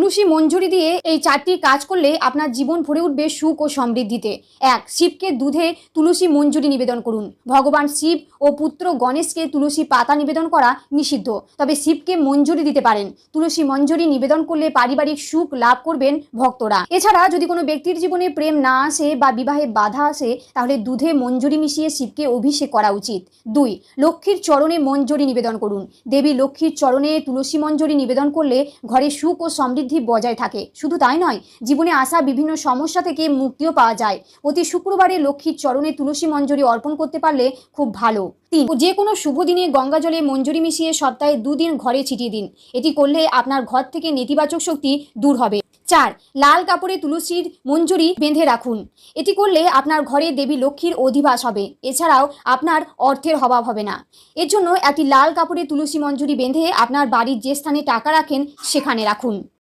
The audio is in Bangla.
তুলসী মঞ্জরি দিয়ে এই 4টি কাজ করলে আপনার জীবন ভরে উঠবে সুখ ও সমৃদ্ধিতে। 1. শিবকে দুধে তুলসী মঞ্জরি নিবেদন করুন। ভগবান শিব ও পুত্র গণেশকে তুলসী পাতা নিবেদন করা নিষিদ্ধ, তবে শিবকে মঞ্জরি দিতে পারেন। তুলসী মঞ্জরি নিবেদন করলে পারিবারিক সুখ লাভ করবেন ভক্তরা। এছাড়া যদি কোনো ব্যক্তির জীবনে প্রেম না আসে বা বিবাহে বাধা আসে, তাহলে দুধে মঞ্জরি মিশিয়ে শিবকে অভিষেক করা উচিত। 2. লক্ষ্মীর চরণে মঞ্জরি নিবেদন করুন। দেবী লক্ষ্মীর চরণে তুলসী মঞ্জরি নিবেদন করলে ঘরে সুখ ও সমৃদ্ধি বজায় থাকে। শুধু তাই নয়, জীবনে আসা বিভিন্ন সমস্যা থেকে মুক্তিও পাওয়া যায়। প্রতি শুক্রবারে লক্ষ্মীর চরণে তুলসী মঞ্জরি অর্পণ করতে পারলে খুব ভালো। 3. যে কোনো শুভ দিনে গঙ্গা জলে মঞ্জরি মিশিয়ে সপ্তাহে 2 দিন ঘরে ছিটিয়ে দিন। এটি করলে আপনার ঘর থেকে নেতিবাচক শক্তি দূর হবে। 4. লাল কাপড়ে তুলসীর মঞ্জরি বেঁধে রাখুন। এটি করলে আপনার ঘরে দেবী লক্ষ্মীর অধিবাস হবে। এছাড়াও আপনার অর্থের অভাব হবে না। এর জন্য একটি লাল কাপড়ে তুলসী মঞ্জরি বেঁধে আপনার বাড়ির যে স্থানে টাকা রাখেন সেখানে রাখুন।